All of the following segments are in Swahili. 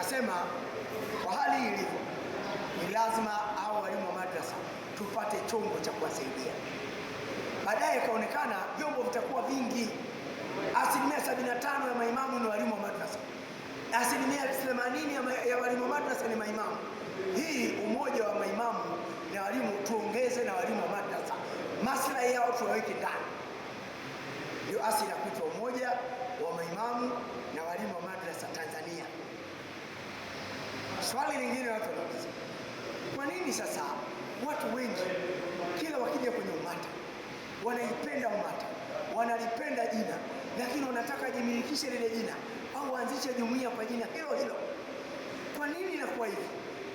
tukasema kwa hali hii ilivyo, ni lazima hao walimu wa madrasa tupate chombo cha kuwasaidia. Baadaye ikaonekana vyombo vitakuwa vingi. 75% ya maimamu ni walimu wa madrasa, 80% ya walimu wa madrasa ni maimamu. Hii umoja wa maimamu na walimu tuongeze na walimu wa madrasa, maslahi yao tuwaweke ndani. Ndio asili ya kuitwa umoja wa maimamu na walimu wa madrasa Tanzania. Swali lingine watu wanauliza, kwa nini sasa watu wengi kila wakija kwenye umata wanaipenda umata, wanalipenda jina, lakini wanataka jimilikishe lile jina au waanzishe jumuiya kwa jina hilo hilo? Kwa nini inakuwa hivi?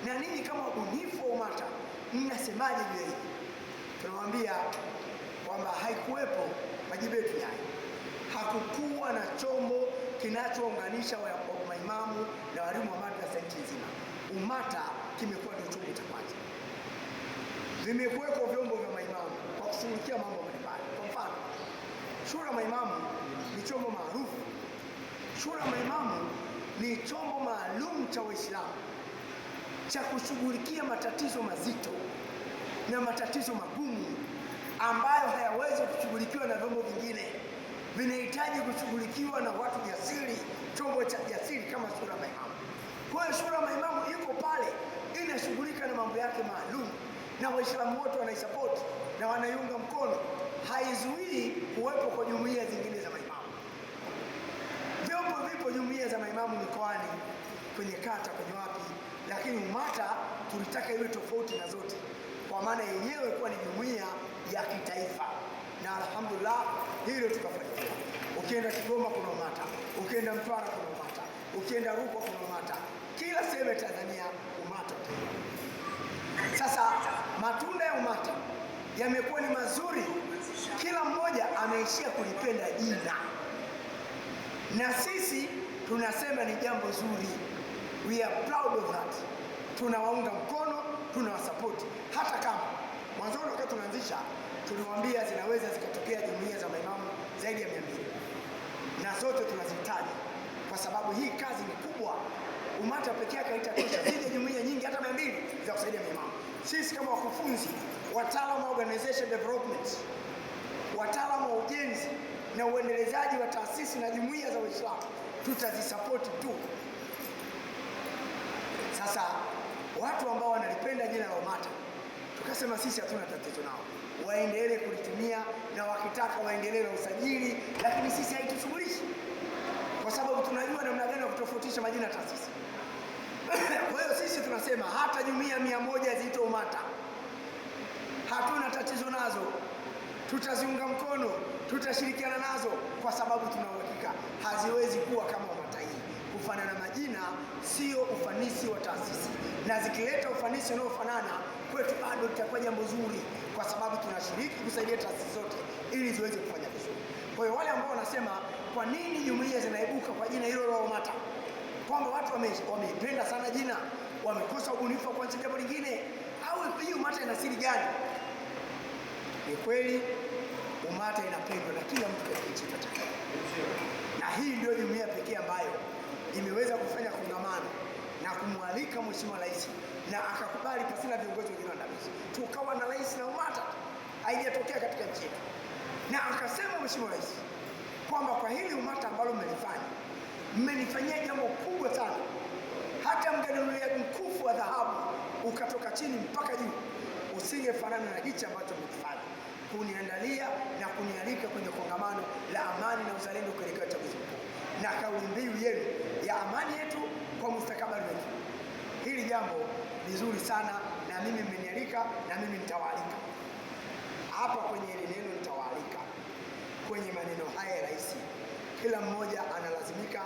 Na ninyi kama ubunifu wa umata mnasemaje juu hili? Tunamwambia kwamba haikuwepo, majibu yetu yayo. Hakukuwa na chombo kinachounganisha maimamu na walimu wa madrasa nchi nzima. Umata kimekuwa ndio chombo cha kwanza. Vimekuwepo vyombo vya maimamu kwa kushughulikia mambo mbalimbali. Kwa mfano, shura maimamu ni chombo maarufu. Shura maimamu ni chombo maalum cha Waislamu cha kushughulikia matatizo mazito na matatizo magumu ambayo hayawezi kushughulikiwa na vyombo vingine, vinahitaji kushughulikiwa na watu jasiri, chombo cha jasiri kama shura maimamu. Kwa hiyo shura maimamu iko pale, inashughulika na mambo yake maalum, na Waislamu wote wanaisapoti na wanaiunga mkono. Haizuii kuwepo kwa jumuiya zingine za maimamu. Vyombo vipo jumuiya za maimamu mikoani, kwenye kata, kwenye wapi, lakini umata tulitaka iwe tofauti na zote, kwa maana yenyewe kuwa ni jumuiya ya kitaifa, na alhamdulillah hilo tukafanikiwa. Ukienda Kigoma kuna umata, ukienda Mtwara kuna umata, ukienda Rukwa kuna umata, kila sehemu ya Tanzania umata. Sasa matunda ya umata yamekuwa ni mazuri, kila mmoja ameishia kulipenda jina, na sisi tunasema ni jambo zuri. We are proud of that. Tunawaunga mkono, tunawasapoti. Hata kama mwanzoni wakati tunaanzisha tuliwaambia zinaweza zikatokea jumuiya za maimamu zaidi ya 200, na zote tunazihitaji kwa sababu hii kazi ni kubwa. Umata pekee yake haitatosha, zile jumuiya nyingi hata 200 za kusaidia maimamu. Sisi kama wakufunzi, wataalamu wa organization development, wataalamu wa ujenzi na uendelezaji wa taasisi na jumuiya za Waislamu, tutazisapoti tu. Sasa watu ambao wanalipenda jina la umata, tukasema sisi hatuna tatizo nao, waendelee kulitumia, na wakitaka waendelee na usajili, lakini sisi haitushughulishi, kwa sababu tunajua namna gani kutofautisha majina ya taasisi. Kwa hiyo sisi tunasema hata jumuiya 100 ziitwe umata, hatuna tatizo nazo, tutaziunga mkono, tutashirikiana nazo, kwa sababu tunauhakika haziwezi kuwa kama umata hii. Kufanana majina sio ufanisi wa taasisi, na zikileta ufanisi unaofanana kwetu bado litakuwa jambo zuri, kwa sababu tunashiriki kusaidia taasisi zote ili ziweze kufanya vizuri. Kwa hiyo wale ambao wanasema kwa nini jumuiya zinaibuka kwa jina hilo la umata, kwamba watu wameipenda sana jina, wamekosa ubunifu wa kuanzisha jambo lingine, au hii umata ina siri gani? Ni kweli umata inapendwa na kila mtu katika nchi yetu, na hii ndio jumuiya pekee ambayo imeweza kufanya kongamano na kumwalika Mheshimiwa Rais, na akakubali pasina viongozi wengine waandamizi. Tukawa na rais na umata, haijatokea katika nchi yetu. Na akasema Mheshimiwa Rais kwamba kwa hili umata ambalo mmelifanya, mmenifanyia jambo kubwa sana, hata mgenunulia mkufu wa dhahabu ukatoka chini mpaka juu usingefanana na hichi ambacho mmekifanya, kuniandalia na kunialika kwenye kongamano la amani na uzalendo kuelekea uchaguzi mkuu, na kauli mbiu yenu ya amani yetu kwa mustakabali wetu. Hili jambo ni zuri sana, na mimi mmenialika, na mimi nitawaalika hapa kwenye ile neno, nitawaalika kwenye maneno haya ya rais. Kila mmoja analazimika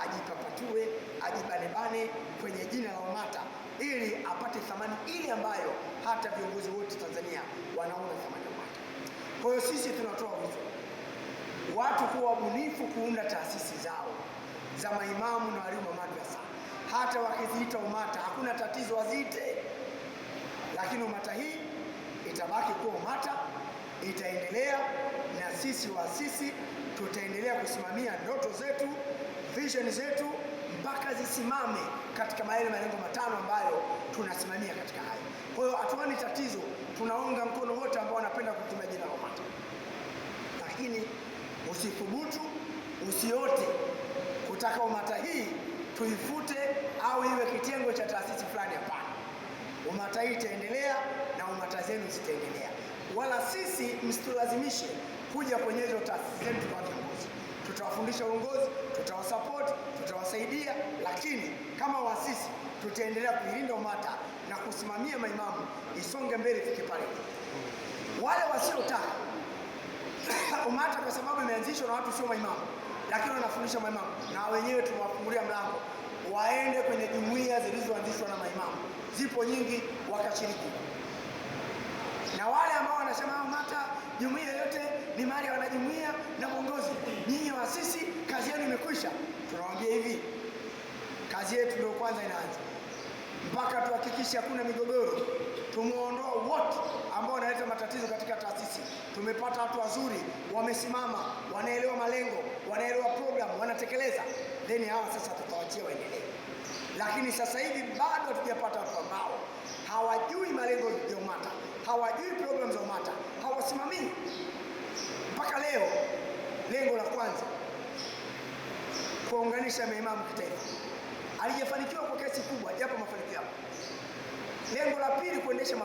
ajipapatue, ajibanebane kwenye jina la umata, ili apate thamani ile ambayo hata viongozi wote Tanzania wanaona thamani ya umata. Kwa hiyo sisi tunatoa wito watu kuwa wabunifu, kuunda taasisi zao za maimamu na walimu wa madrasa. Hata wakiziita umata hakuna tatizo, waziite, lakini umata hii itabaki kuwa umata, itaendelea, na sisi waasisi tutaendelea kusimamia ndoto zetu, vision zetu mpaka zisimame katika malengo matano ambayo tunasimamia katika hayo. Kwa hiyo hatuoni tatizo, tunaunga mkono wote ambao wanapenda kutumia jina la UMATA, lakini usithubutu, usiote kutaka UMATA hii tuifute au iwe kitengo cha taasisi fulani. Hapana, UMATA hii itaendelea na UMATA zenu zitaendelea, wala sisi msitulazimishe kuja kwenye hizo taasisi zetu kwa viongozi. Tutawafundisha uongozi, tutawasupport, tutawasaidia, lakini kama waasisi tutaendelea kuilinda UMATA na kusimamia maimamu isonge mbele ifike pale. Wale wasiotaka UMATA kwa sababu imeanzishwa na watu sio maimamu, lakini wanafundisha maimamu, na wenyewe tumewafungulia mlango waende kwenye jumuiya zilizoanzishwa na maimamu. Zipo nyingi, wakashiriki. Na wale ambao wanasema UMATA jumuiya yote ni mali ya wanajumuiya na uongozi, nyinyi waasisi kazi yenu imekwisha, tunawaambia hivi, kazi yetu ndio kwanza inaanza. Mpaka tuhakikishe hakuna migogoro, tumuondoa wote ambao wanaleta matatizo katika taasisi. Tumepata watu wazuri, wamesimama, wanaelewa malengo, wanaelewa program, wanatekeleza, then hawa sasa tutawachia waendelee. Lakini sasa hivi bado hatujapata watu ambao hawajui malengo ya UMATA, hawajui program za UMATA, hawasimamii. Mpaka leo lengo la kwanza kuunganisha maimamu kitaifa alijafanikiwa kwa kiasi kubwa, japo mafanikio yapo. Lengo la pili kuendesha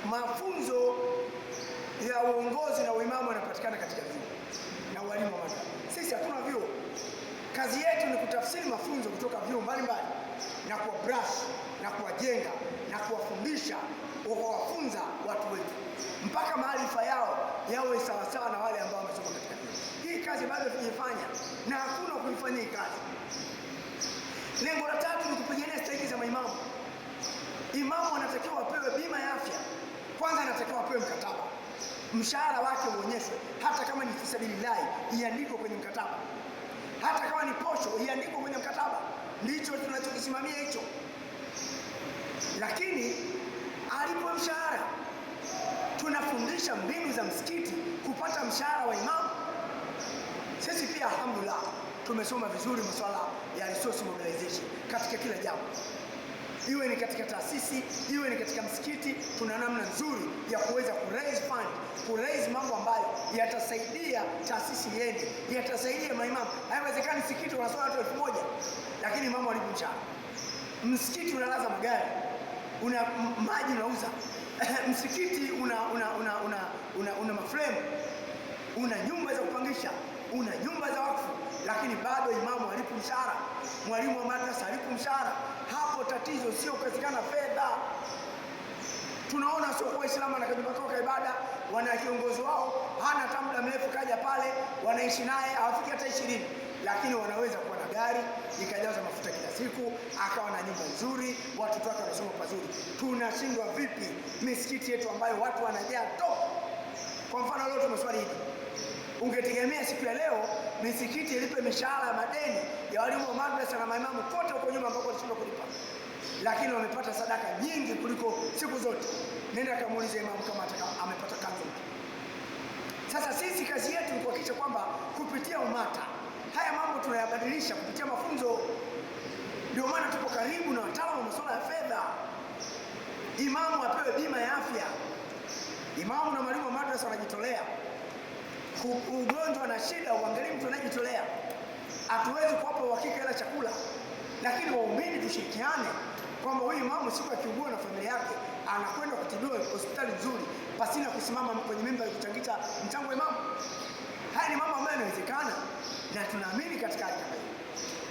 mafunzo ya uongozi na uimamu yanapatikana katika vyuo na walimu wa madrasa. Sisi hatuna vyuo. Kazi yetu ni kutafsiri mafunzo kutoka vyuo mbalimbali na kuwa brush na kuwajenga na kuwafundisha, kuwafunza watu wetu mpaka maarifa yao yawe sawasawa na wale ambao wamesoma katika vyuo. Hii kazi bado tunaifanya na hakuna kuifanyia kazi. Lengo la tatu ni kupigania stahiki za maimamu. Imamu anatakiwa apewe bima ya afya. Kwanza anatakiwa apewe mkataba, mshahara wake uonyeshwe, hata kama ni fisabilillah iandikwe kwenye mkataba, hata kama ni posho iandikwe kwenye mkataba. Ndicho tunachokisimamia hicho. Lakini alipo mshahara, tunafundisha mbinu za msikiti kupata mshahara wa imamu. Sisi pia alhamdulillah tumesoma vizuri masuala ya resource mobilization katika kila jambo, iwe ni katika taasisi, iwe ni katika msikiti. Tuna namna nzuri ya kuweza kuraise fund, kuraise mambo ambayo yatasaidia taasisi iende, yatasaidia maimamu. Haiwezekani msikiti unasoma watu 1000 lakini imamu alipo mshahara. Msikiti unalaza magari, una maji unauza msikiti una maframe, una nyumba za kupangisha, una nyumba za wakfu, lakini bado imamu alipo mshahara, mwalimu wa madrasa alipo mshahara. Hapo tatizo sio kukosekana fedha. Tunaona sio kwa Waislamu na kajumba kwa ibada, wana kiongozi wao hana hata muda mrefu, kaja pale wanaishi naye hawafiki hata 20, lakini wanaweza kuwa na gari ikajaza mafuta kila siku, akawa na nyumba nzuri, watoto wake wanasoma pazuri. Tunashindwa vipi misikiti yetu ambayo watu wanajaa top? Kwa mfano leo tumeswali hivi, ungetegemea siku ya leo misikiti ilipe mishahara ya madeni ya walimu wa madrasa na maimamu kote huko nyuma ambako walishindwa kulipa, lakini wamepata sadaka nyingi kuliko siku zote. Nenda kamuulize imamu kama amepata kanzu. Sasa sisi kazi yetu ni kuhakikisha kwamba kupitia UMATA haya mambo tunayabadilisha kupitia mafunzo. Ndio maana tupo karibu na wataalamu wa masuala ya fedha. Imamu apewe bima ya afya. Imamu na mwalimu wa madrasa wanajitolea. Ugonjwa na shida uangalie mtu anayejitolea. Hatuwezi kuwapa uhakika ila chakula, lakini waumini tushirikiane kwamba huyu imamu siku akiugua na familia yake anakwenda kutibiwa hospitali nzuri pasina kusimama kwenye mimba ya kuchangisha mchango wa imamu. Haya ni mambo ambayo yanawezekana na tunaamini katika hali kama hiyo.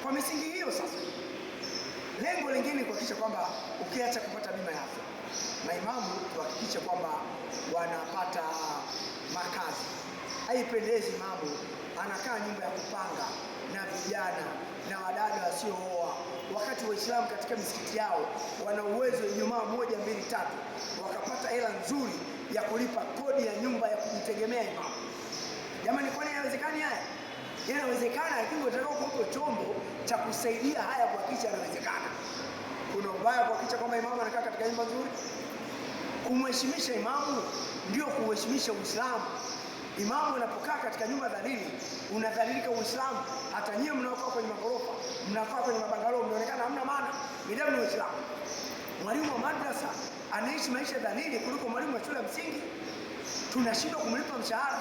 Kwa misingi hiyo sasa, lengo lingine ni kuhakikisha kwamba ukiacha kupata bima ya afya, maimamu tuhakikishe kwamba wanapata makazi. Haipendezi imamu anakaa nyumba ya kupanga na vijana na wadada wasiooa, wakati Waislamu katika misikiti yao wana uwezo Ijumaa 1, 2, 3 wakapata hela nzuri ya kulipa kodi ya nyumba ya kujitegemea imamu. Jamani, kwani inawezekana haya? Yanawezekana, lakini utakao kuwepo chombo cha kusaidia haya kuhakikisha yanawezekana. Kuna ubaya kuhakikisha kwamba imamu anakaa katika nyumba nzuri? Kumheshimisha imamu ndio kuheshimisha Uislamu. Imamu unapokaa katika nyumba dhalili, unadhalilika Uislamu. Hata nyie mnaokaa kwenye magorofa, mnakaa kwenye mabangalo, mnaonekana hamna maana, midamu ni Uislamu. Mwalimu wa madrasa anaishi maisha dhalili kuliko mwalimu wa shule ya msingi. Tunashindwa kumlipa mshahara,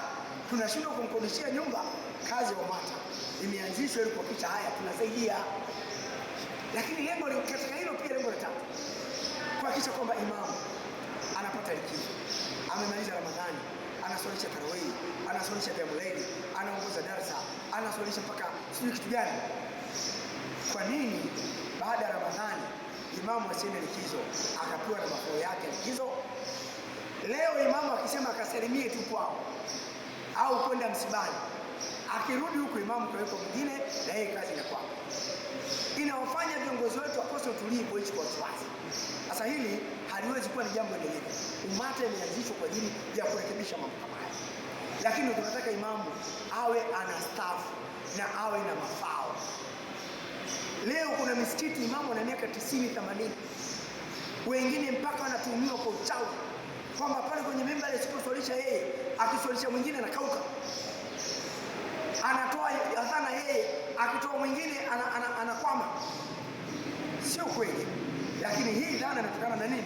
tunashindwa kumkodishia nyumba. Kazi ya UMATA imeanzishwa ili kuhakikisha haya tunasaidia, lakini lengo katika hilo pia, lengo la tatu, kuhakikisha kwamba imamu anapata likizo, amemaliza Ramadhani, anaswalisha tarawih, anaswalisha qiyamul layl, anaongoza darasa, anaswalisha mpaka sijui kitu gani. Kwa nini baada ya Ramadhani imamu asiende likizo akapewa na mafao yake likizo? Leo imamu akisema akasalimie tu kwao au kwenda msibani, akirudi huko imamu kaweko mwingine na yeye kazi inakuwa. Inawafanya viongozi wetu wakose utulivu, hichi kwa wasiwasi. Sasa hili haliwezi kuwa ni jambo endelevu. UMATA imeanzishwa kwa ajili ya kurekebisha mambo kama haya, lakini tunataka imamu awe anastaafu na awe na mafao. Leo kuna misikiti imamu ana miaka 90, 80, wengine mpaka wanatuhumiwa kwa uchawi, kwamba pale kwenye mimbari asiposwalisha yeye, akiswalisha mwingine anakauka, anatoa adhana yeye, akitoa mwingine anakwama. Sio kweli, lakini hii dhana inatokana na nini?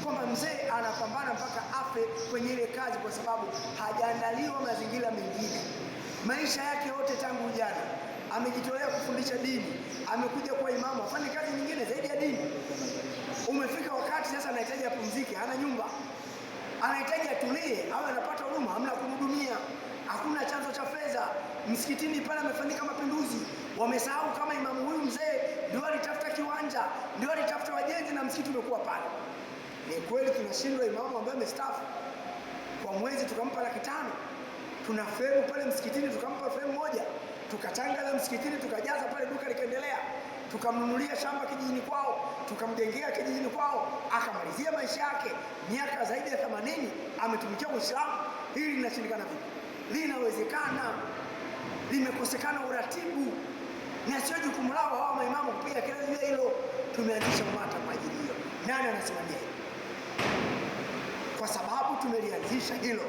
Kwamba mzee anapambana mpaka afe kwenye ile kazi, kwa sababu hajaandaliwa mazingira mengine. Maisha yake yote tangu ujana amejitolea kufundisha dini, amekuja kwa imamu afanye kazi nyingine zaidi ya dini. Umefika wakati sasa anahitaji apumzike, hana nyumba, anahitaji atulie, awe anapata huduma, hamna kumhudumia, hakuna chanzo cha fedha. Msikitini pale amefanyika mapinduzi, wamesahau kama imamu huyu mzee ndio alitafuta kiwanja, ndio alitafuta wajenzi, na msikiti umekuwa pale. Ni kweli tunashindwa imamu ambaye amestaafu kwa mwezi tukampa 500,000, tuna fremu pale msikitini tukampa fremu moja, tukatangaza msikitini, tukajaza pale duka likaendelea, tukamnunulia shamba kijijini kwao, tukamjengea kijijini kwao, akamalizia maisha yake miaka zaidi ya 80 ametumikia Uislamu. Hili linashindikana vipi? Linawezekana. Limekosekana uratibu, na sio jukumu lao hawa maimamu kupiga kelele juu ya hilo. Tumeanzisha UMATA kwa ajili hiyo. Nani anasimamia? Kwa sababu tumelianzisha hilo,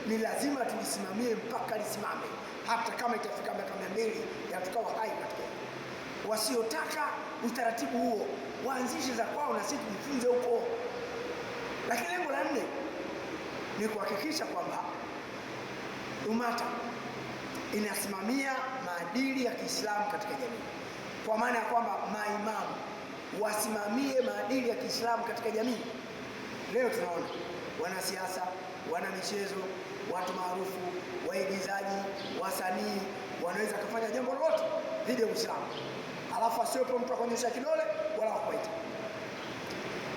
ni lazima tulisimamie mpaka lisimame, hata kama itafika miaka 200 ya tukawa hai katika. Wasiotaka utaratibu huo waanzishe za kwao na sisi tujifunze huko. Lakini lengo la 4 ni kuhakikisha kwamba UMATA inasimamia maadili ya Kiislamu katika jamii, kwa maana ya kwamba maimamu wasimamie maadili ya Kiislamu katika jamii. Leo tunaona wanasiasa, wana michezo, watu maarufu, waigizaji, wasanii wanaweza kufanya jambo lolote dhidi ya Uislamu, alafu asiwepo mtu akuonyesha kidole wala kuwaita.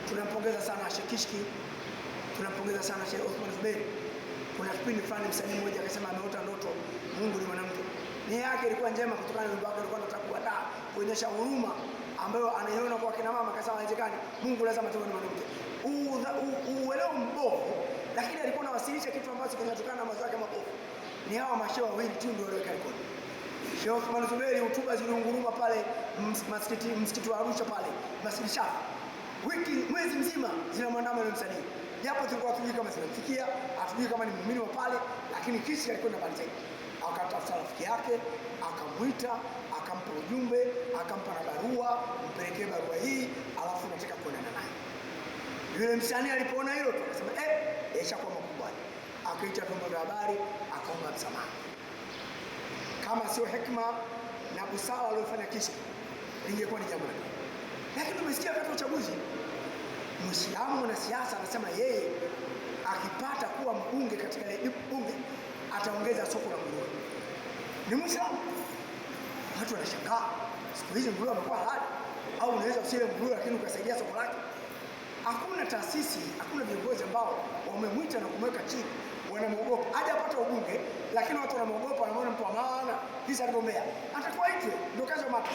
Tunampongeza sana Sheikh Kishki, tunampongeza sana Sheikh Othman Zuberi. Kuna kipindi fulani msanii mmoja akasema ameota ndoto Mungu ni mwanamke. Nia yake ilikuwa njema, kutokana na wimbo wake alikuwa anataka kuandaa kuonyesha huruma ambayo anaiona kwa kina mama. Akasema haiwezekani, Mungu lazima tuwe ni mwanamke. Uelewa mbovu, lakini alikuwa anawasilisha kitu ambacho kinatokana na mawazo yake mabovu. Ni hawa mashehe wawili tu ndio walioweka rekodi. Sheikh Othman Zuberi hotuba ziliunguruma pale msikiti wa Arusha pale Masjid Shafi, mwezi mzima zinamwandama yule msanii, japo tulikuwa hatujui kama zinamfikia, hatujui kama ni muumini wa pale, lakini Kishki alikuwa na bali. Akatafuta rafiki yake, akamwita, akampa ujumbe, akampa na barua, mpelekee barua hii, alafu nataka kuonana naye. Yule msanii alipoona hilo akasema ishakuwa makubwa. Akaita vyombo vya habari, akaomba msamaha. Kama sio hekima na busara aliyofanya Kishki, lingekuwa ni jambo lingine. Lakini tumesikia wakati wa uchaguzi, Muislamu na siasa anasema yeye akipata kuwa mbunge katika ile bunge ataongeza soko la nguruwe. Ni Muislamu. Watu wanashangaa, siku hizi nguruwe amekuwa halali, au unaweza usile nguruwe lakini ukasaidia soko lake. Hakuna taasisi, hakuna viongozi ambao wamemwita na kumweka chini, wanamwogopa. Hajapata ubunge, lakini watu wanamwogopa, wanaona mtu wa maana, kisa aligombea. Atakuwa itwe, ndio kazi ya UMATA.